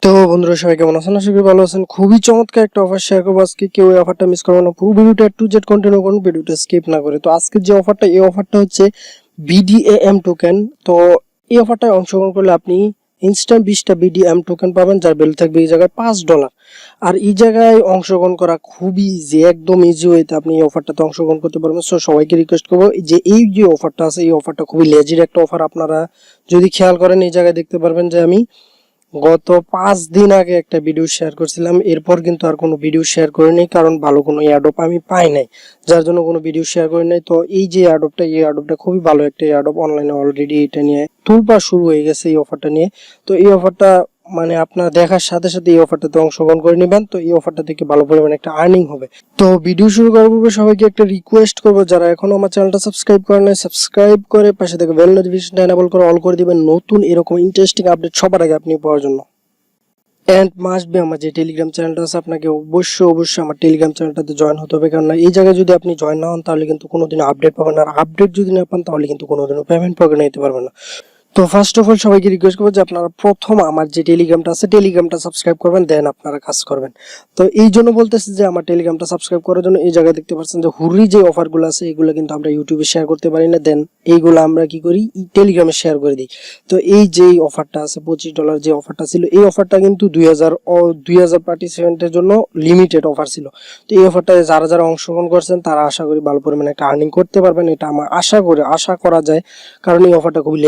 তো বন্ধুরা সবাই কেমন আছেন? আশা করি ভালো আছেন। খুবই চমৎকার একটা অফার শেয়ার করবো আজকে। কেউ এই অফারটা মিস করবেন না, পুরো ভিডিওটা টু জেড কন্টিনিউ করুন, ভিডিওটা স্কিপ না করে। তো আজকের যে অফারটা, এই অফারটা হচ্ছে বিডিএম টোকেন। তো এই অফারটায় অংশগ্রহণ করলে আপনি ইনস্ট্যান্ট 20টা বিডিএম টোকেন পাবেন, যার ভ্যালু থাকবে এই জায়গায় $5। আর এই জায়গায় অংশগ্রহণ করা খুবই ইজি, একদম ইজি ওয়েতে আপনি এই অফারটাতে অংশগ্রহণ করতে পারবেন। সো সবাইকে রিকোয়েস্ট করবো যে এই যে অফারটা আছে, এই অফারটা খুবই লেজির একটা অফার। আপনারা যদি খেয়াল করেন এই জায়গায় দেখতে পারবেন যে আমি গত 5 দিন আগে একটা ভিডিও শেয়ার করছিলাম, এরপর কিন্তু আর কোনো ভিডিও শেয়ার করিনি, কারণ ভালো কোনো এয়ারড্রপ আমি পাই নাই, যার জন্য কোনো ভিডিও শেয়ার করি নাই। তো এই যে এয়ারড্রপটা, এই এয়ারড্রপটা খুবই ভালো একটা এয়ারড্রপ, অনলাইনে অলরেডি এটা নিয়ে তোলপাড় শুরু হয়ে গেছে এই অফারটা নিয়ে। তো এই অফারটা মানে আপনার দেখার সাথে সাথে এই অফারটাতে অংশগ্রহণ করে নেবেন, তো এই অফারটা থেকে ভালো পরিমাণে একটা আর্নিং হবে। তো ভিডিও শুরু করার পূর্বে সবাইকে একটা রিকোয়েস্ট করবো, যারা এখনো আমার চ্যানেলটা সাবস্ক্রাইব করে নাই, সাবস্ক্রাইব করে পাশে থেকে বেল নোটিফিকেশনটা এনেবল করে অল করে দিবেন, নতুন এরকম ইন্টারেস্টিং আপডেট সবার আগে আপনি পাওয়ার জন্য। এন্ড মাস্ট বি আমার যে টেলিগ্রাম চ্যানেলটা আছে, আপনাকে অবশ্যই আমার টেলিগ্রাম চ্যানেলটাতে জয়েন হতে হবে, কারণ এই জায়গায় যদি আপনি জয়েন না হন তাহলে কিন্তু কোনোদিন আপডেট পাবেন না, আর আপডেট যদি না পান তাহলে কিন্তু কোনোদিনও পেমেন্ট পকেটে নিতে পারবেন না। তো ফার্স্ট অফ অল সবাইকে রিকোয়েস্ট করবো যে আপনারা প্রথম আমার যে টেলিগ্রামটা আছে, টেলিগ্রামটা সাবস্ক্রাইব করবেন, দেন আপনারা কাজ করবেন। তো এই জন্য বলতেছি যে আমার টেলিগ্রামটা সাবস্ক্রাইব করার জন্য এই জায়গায় দেখতে পাচ্ছেন যে হুরি যে অফারগুলো আছে, এগুলো কিন্তু আমরা ইউটিউবে শেয়ার করতে পারি না, দেন এইগুলো আমরা কি করি, টেলিগ্রামে শেয়ার করে দিই। তো এই যে অফারটা আছে $25 যে অফারটা ছিল, এই অফারটা কিন্তু 2000 পার্টিসিপেন্টের জন্য লিমিটেড অফার ছিল। তো এই অফারটায় যারা যারা অংশগ্রহণ করছেন তারা আশা করি ভালো পরিমাণে একটা আর্নিং করতে পারবেন, এটা আমার আশা করা যায়, কারণ এই অফারটা খুবই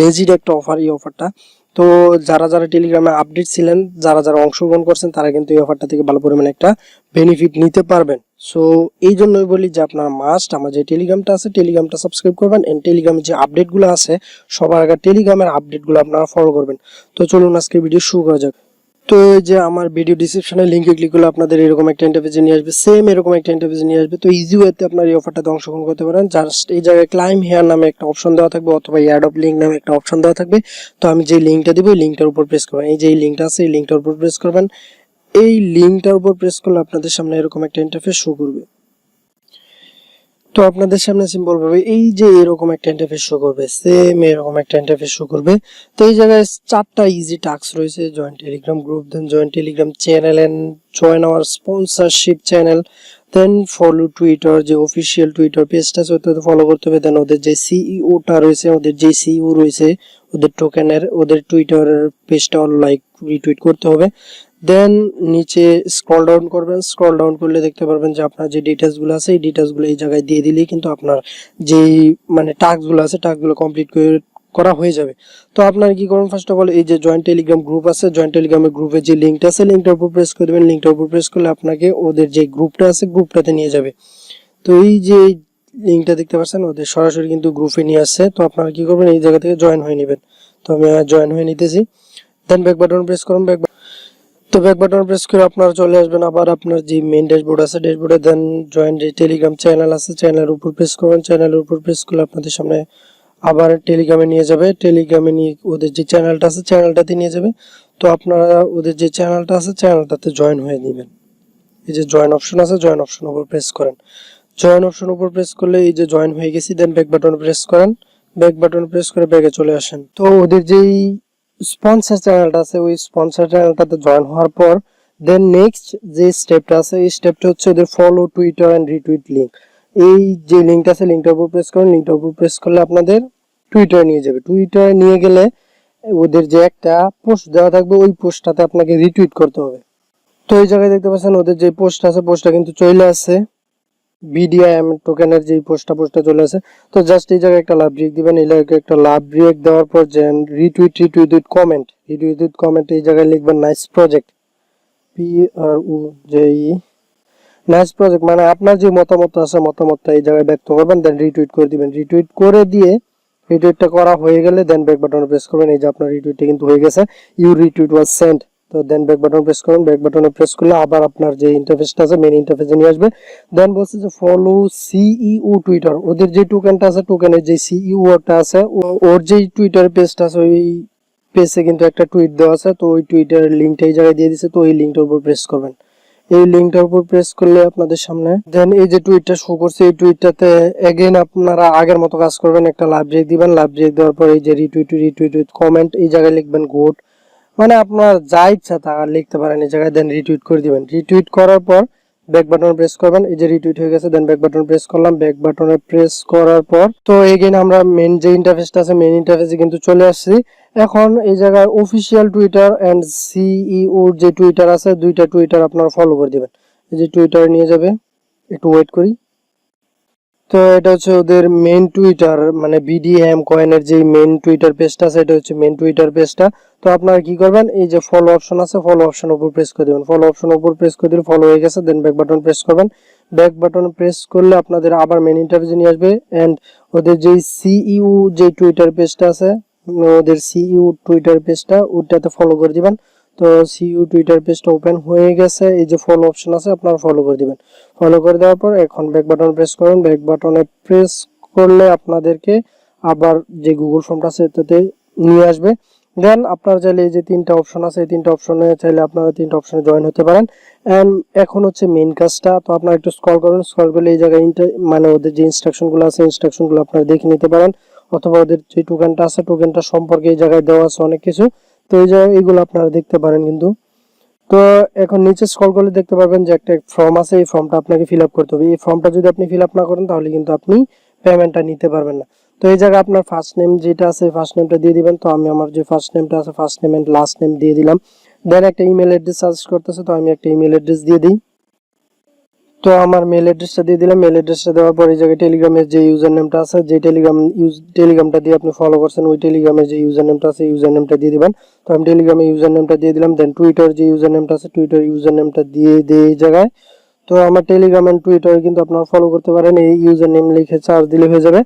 লেজির একটা অফার এই অফারটা। তো যারা যারা টেলিগ্রামে আপডেট ছিলেন, যারা যারা অংশগ্রহণ করছেন, তারা কিন্তু এই অফারটা থেকে ভালো পরিমাণে একটা বেনিফিট নিতে পারবেন। সো এই জন্যই বলি যে আপনারা মাস্ট আমার যে টেলিগ্রামটা আছে, টেলিগ্রামটা সাবস্ক্রাইব করবেন, এন্ড টেলিগ্রামে যে আপডেটগুলো আছে সবার আগে টেলিগ্রামের আপডেটগুলো আপনারা ফলো করবেন। তো চলুন আজকে ভিডিও শুরু করা যাক। তো এই যে আমার ভিডিও ডিসক্রিপশনে লিংকে ক্লিক করলে আপনাদের এরকম একটা ইন্টারফেসে নিয়ে আসবে, সেম এরকম একটা ইন্টারফেসে নিয়ে আসবে। তো ইজি ওয়েতে আপনার এই অফারটাতে অংশগ্রহণ করতে পারেন। জাস্ট এই জায়গায় ক্লাইম হেয়ার নামে একটা অপশন দেওয়া থাকবে, অথবা অ্যাড অফ লিঙ্ক নামে একটা অপশন দেওয়া থাকবে। তো আমি যে লিঙ্কটা দিব, এই লিঙ্কটার উপর প্রেস করবেন, এই যে এই লিঙ্কটা আছে এই লিঙ্কটার উপর প্রেস করবেন। এই লিঙ্কটার উপর প্রেস করলে আপনাদের সামনে এরকম একটা ইন্টারফেস শো করবে। তো আপনাদের সামনে সিম্পল ভাবে এই যে এরকম একটা ইন্টারফেস শো করবে, সেম এরকম একটা ইন্টারফেস শো করবে। তো এই জায়গায় 4টা ইজি টাস্ক রয়েছে: join Telegram group, then join Telegram channel, and join our sponsorship channel, then follow Twitter, যে অফিসিয়াল টুইটার পেজটা আছে ওটাতে ফলো করতে হবে, দেন ওদের যে সিইওটা রয়েছে, ওদের যে সিইও রয়েছে ওদের টোকেনের, ওদের টুইটারের পেজটা লাইক রিটুইট করতে হবে। দেন নিচে স্ক্রল ডাউন করবেন, স্ক্রল ডাউন করলে দেখতে পারবেন যে আপনার যে ডিটেলসগুলো আছে এই ডিটেলসগুলো এই জায়গায় দিয়ে দিলেই কিন্তু আপনার যেই মানে টাস্কগুলো আছে টাস্কগুলো কমপ্লিট করা হয়ে যাবে। তো আপনারা কি করুন, ফার্স্ট অফ অল এই যে জয়েন্ট টেলিগ্রাম গ্রুপ আছে, জয়েন্ট টেলিগ্রামের গ্রুপের যে লিঙ্কটা আছে লিঙ্কটার উপর প্রেস করে দেবেন। লিঙ্কটার উপর প্রেস করলে আপনাকে ওদের যে গ্রুপটা আছে গ্রুপটাতে নিয়ে যাবে। তো এই যে লিঙ্কটা দেখতে পাচ্ছেন ওদের সরাসরি কিন্তু গ্রুপে নিয়ে আসছে। তো আপনারা কি করবেন, এই জায়গা থেকে জয়েন হয়ে নেবেন। তো আমি জয়েন হয়ে নিতেছি, দেন ব্যাক বাটন প্রেস করুন। তো ব্যাক বাটন প্রেস করে আপনারা চলে আসবেন আবার আপনার যে মেইন ড্যাশবোর্ড আছে, ড্যাশবোর্ডে দেন জয়েন যে টেলিগ্রাম চ্যানেল আছে চ্যানেলের উপর প্রেস করবেন। চ্যানেলের উপর প্রেস করলে আপনাদের সামনে আবার টেলিগ্রামে নিয়ে যাবে, টেলিগ্রামে নিয়ে ওদের যে চ্যানেলটা আছে চ্যানেলটাতে নিয়ে যাবে। তো আপনারা ওদের যে চ্যানেলটা আছে চ্যানেলটাতে জয়েন হয়ে নেবেন। এই যে জয়েন অপশন আছে, জয়েন অপশন উপর প্রেস করেন। জয়েন অপশন উপর প্রেস করলে এই যে জয়েন হয়ে গেছি, দেন ব্যাক বাটন প্রেস করেন। ব্যাক বাটন প্রেস করে ব্যাকে চলে আসেন। তো ওদের যেই স্পন্সর চ্যানেলটা আছে ওই স্পন্সর চ্যানেলটাতে জয়েন হওয়ার পর দেন নেক্সট যে স্টেপটা আছে এই স্টেপটা হচ্ছে ওদের follow Twitter and retweet link. এই যে লিঙ্কটা আছে লিঙ্কটার উপর প্রেস করুন। লিঙ্কটার উপর প্রেস করলে আপনাদের টুইটারে নিয়ে যাবে। টুইটারে নিয়ে গেলে ওদের যে একটা পোস্ট দেওয়া থাকবে ওই পোস্টটাতে আপনাকে রিটুইট করতে হবে। তো এই জায়গায় দেখতে পাচ্ছেন ওদের যে পোস্ট আছে পোস্টটা কিন্তু চলে আসছে, বিডিআইএম টোকেনের যে পোস্টটা চলে আসে। তো জাস্ট এই জায়গায় একটা লাভ ব্রেক দিবেন। এই জায়গায় একটা লাভ ব্রেক দেওয়ার পর যে রিটুইট কমেন্ট এই জায়গায় লিখবেন nice project, PROJE nice project, মানে আপনার যে মতামত আছে মতামতটা এই জায়গায় ব্যক্ত করবেন, দেন রিটুইট করে দিবেন। রিটুইট করে দিয়ে রিটুইটটা করা হয়ে গেলে দেন ব্যাক বাটনে প্রেস করবেন। এই যে আপনার রিটুইটটা কিন্তু হয়ে গেছে, ইউর রিটুইট ওয়াজ সেন্ট। তো দেন ব্যাক বাটন প্রেস করুন। ব্যাক বাটনে প্রেস করলে আবার আপনার যে ইন্টারফেসটা আছে মেইন ইন্টারফেসে নিয়ে আসবে। দেন বলছে যে ফলো সিইও টুইটার, ওদের যে টোকেনটা আছে টোকেনের যে সিইওটা আছে ওর যে টুইটার পেজটা আছে ওই পেজে কিন্তু একটা টুইট দেওয়া আছে। তো ওই টুইটারের লিঙ্কটা এই জায়গায় দিয়ে দিছে। তো এই লিঙ্কটার উপর প্রেস করবেন। এই লিঙ্কটার উপর প্রেস করলে আপনাদের সামনে দেন এই যে টুইটটা শো করছে এই টুইটটাতে এগেইন আপনারা আগের মতো কাজ করবেন, একটা লাভ ব্রেক দিবেন। লাভ ব্রেক দেওয়ার পর এই যে রিটুইট কমেন্ট এই জায়গায় লিখবেন গুড মানে আপনার যা ইচ্ছা তা লিখতে পারেন এই জায়গায়, দেন রিটুইট করে দিবেন। রিটুইট করার পর ব্যাক বাটনে প্রেস করবেন, এই যে রিটুইট হয়ে গেছে, দেন ব্যাক বাটনে প্রেস করলাম। ব্যাক বাটনে প্রেস করার পর তো এগেইন আমরা মেন যে ইন্টারফেসটা আছে মেন ইন্টারফেসে কিন্তু চলে আসছি। এখন এই জায়গায় অফিসিয়াল টুইটার এন্ড সিইও যে টুইটার আছে, দুইটা টুইটার আপনারা ফলো করে দিবেন। এই যে টুইটার নিয়ে যাবে, একটু ওয়েট করি। তো এটা হচ্ছে ওদের মেন টুইটার, মানে বিডিএম কয়েনের যে মেন টুইটার পেজটা আছে, এটা হচ্ছে মেন টুইটার পেজটা। তো আপনারা কি করবেন, এই যে ফলো অপশন আছে, ফলো অপশন উপর প্রেস করে দিবেন। ফলো অপশন উপর প্রেস করে দিলে ফলো হয়ে গেছে, দেন ব্যাক বাটন প্রেস করবেন। ব্যাক বাটন প্রেস করলে আপনাদের আবার মেন ইন্টারফেসে নিয়ে আসবে। এন্ড ওদের যে সিইও যে টুইটার পেজটা আছে, ওদের সিইও টুইটার পেজটা, ওটাতে ফলো করে দিবেন। তো সিইও টুইটার পেজটা ওপেন হয়ে গেছে, এই যে ফলো অপশন আছে আপনারা ফলো করে দিবেন। ফলো করে দেওয়ার পর এখন ব্যাক বাটন প্রেস করুন। ব্যাক বাটনে প্রেস করলে আপনাদেরকে আবার যে গুগল ফর্মটা আছে এটাতে নিয়ে আসবে। দেন আপনারা চাইলে এই যে তিনটা অপশন আছে, এই তিনটা অপশনে চাইলে আপনারা তিনটা অপশনে জয়েন হতে পারেন। এন্ড এখন হচ্ছে মেইন কাজটা, তো আপনারা একটু স্ক্রল করুন। স্ক্রল করলে এই জায়গায় মানে ওদের যে ইনস্ট্রাকশনগুলো আছে ইনস্ট্রাকশনগুলো আপনারা দেখে নিতে পারেন, অথবা ওদের যে টোকেনটা আছে টোকেনটা সম্পর্কে এই জায়গায় দেওয়া আছে অনেক কিছু। তো এই জায়গায় এইগুলো আপনারা দেখতে পারেন কিন্তু। তো এখন নিচে স্ক্রল করলে দেখতে পারবেন যে একটা ফর্ম আছে, এই ফর্মটা আপনাকে ফিল আপ করতে হবে। এই ফর্মটা যদি আপনি ফিল আপ না করেন তাহলে কিন্তু আপনি পেমেন্টটা নিতে পারবেন না। তো এই জায়গায় আপনার ফার্স্ট নেম যেটা আছে ফার্স্ট নেমটা দিয়ে দিবেন। তো আমি আমার যে ফার্স্ট নেমটা আছে first name and last name দিয়ে দিলাম। দেন একটা ইমেল অ্যাড্রেস সাজেস্ট করতেছে, তো আমি একটা ইমেল অ্যাড্রেস দিয়ে দিই। তো আমার মেল অ্যাড্রেসটা দিয়ে দিলাম। মেল অ্যাড্রেসটা দেওয়ার পর এই জায়গায় টেলিগ্রামের যে ইউজার নেমটা আছে, যে টেলিগ্রামটা দিয়ে আপনি ফলো করছেন, ওই টেলিগ্রামের যে ইউজার নেমটা আছে ইউজার নেমটা দিয়ে দিবেন। তো আমি টেলিগ্রামের ইউজার নেমটা দিয়ে দিলাম। দেন টুইটার যে ইউজার নেমটা আছে টুইটার ইউজার নেমটা দিয়ে দিই এই জায়গায়। তো আমার টেলিগ্রাম এন্ড টুইটারে কিন্তু আপনারা ফলো করতে পারেন, এই ইউজার নেম লিখে সার্চ দিলে হয়ে যাবে।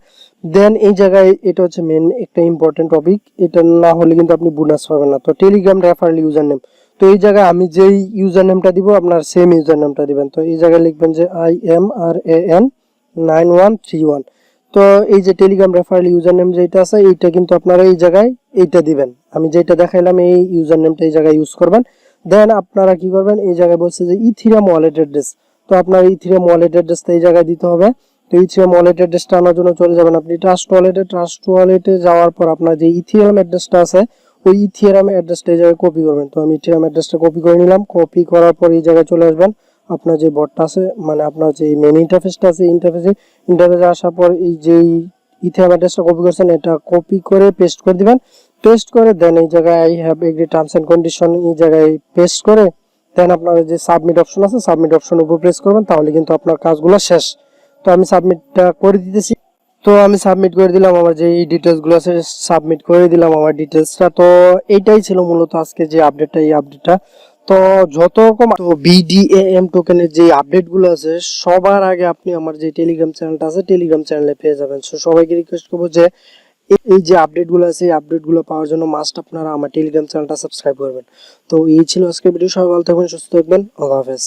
দেন এই জায়গায় এটা হচ্ছে মেন একটা ইম্পর্টেন্ট টপিক, এটা না হলে কিন্তু আপনি বোনাস পাবেন না। তো টেলিগ্রাম রেফারেল ইউজার নেম, তো এই জায়গায় আমি যেই ইউজার নেমটা দিব আপনার সেম ইউজার নেমটা দিবেন। তো এই জায়গায় লিখবেন যে IMRAN9131। তো এই যে টেলিগ্রাম রেফারেল ইউজার নেম যেটা আছে এইটা কিন্তু আপনারা এই জায়গায় এইটা দিবেন। আমি যেটা দেখাইলাম এই ইউজার নেমটা এই জায়গায় ইউজ করবেন। দেন আপনারা কি করবেন, এই জায়গায় বলছে যে ইথিরিয়াম ওয়ালেট অ্যাড্রেস, তো আপনার ইথিরিয়াম ওয়ালেট অ্যাড্রেসটা এই জায়গায় দিতে হবে। তো ইথিরিয়াম ওয়ালেট অ্যাড্রেসটা আনার জন্য চলে যাবেন আপনি ট্রাস্ট ওয়ালেটে। ট্রাস্ট ওয়ালেটে যাওয়ার পর আপনার যে ইথিরিয়াম অ্যাড্রেসটা আছে ওই ইথিরিয়াম অ্যাড্রেসটা এই জায়গায় কপি করবেন। তো আমি ইথিরিয়াম অ্যাড্রেসটা কপি করে নিলাম। কপি করার পর এই জায়গায় চলে আসবেন। আপনার যে বটটা আছে মানে আপনার যে মেন ইন্টারফেসটা আছে ইন্টারফেসে আসার পর এই যে ইথিরিয়াম অ্যাড্রেসটা কপি করছেন এটা কপি করে পেস্ট করে দিবেন। পেস্ট করে দেন এই জায়গায় I have agree terms and condition এই জায়গায় পেস্ট করে দেন আপনার যে সাবমিট অপশন আছে সাবমিট অপশনের উপর প্রেস করবেন, তাহলে কিন্তু আপনার কাজগুলো শেষ। তো আমি সাবমিটটা করে দিতেছি। তো আমি সাবমিট করে দিলাম আমার যে ডিটেলস গুলো আছে, সাবমিট করে দিলাম আমার ডিটেলসটা। তো এইটাই ছিল মূলত আজকে যে আপডেটটা, এই আপডেটটা। তো যত রকম তো বিডিএএম টোকেনের যে আপডেট গুলো আছে সবার আগে আপনি আমার যে টেলিগ্রাম চ্যানেলটা আছে টেলিগ্রাম চ্যানেলে পেয়ে যাবেন। সো সবাইকে রিকোয়েস্ট করবো যে এই যে আপডেট গুলো আছে এই আপডেট গুলো পাওয়ার জন্য মাস্ট আপনারা আমার টেলিগ্রাম চ্যানেলটা সাবস্ক্রাইব করবেন। তো এই ছিল আজকের ভিডিও। সবাই ভালো থাকবেন, সুস্থ থাকবেন, আল্লাহ হাফেজ।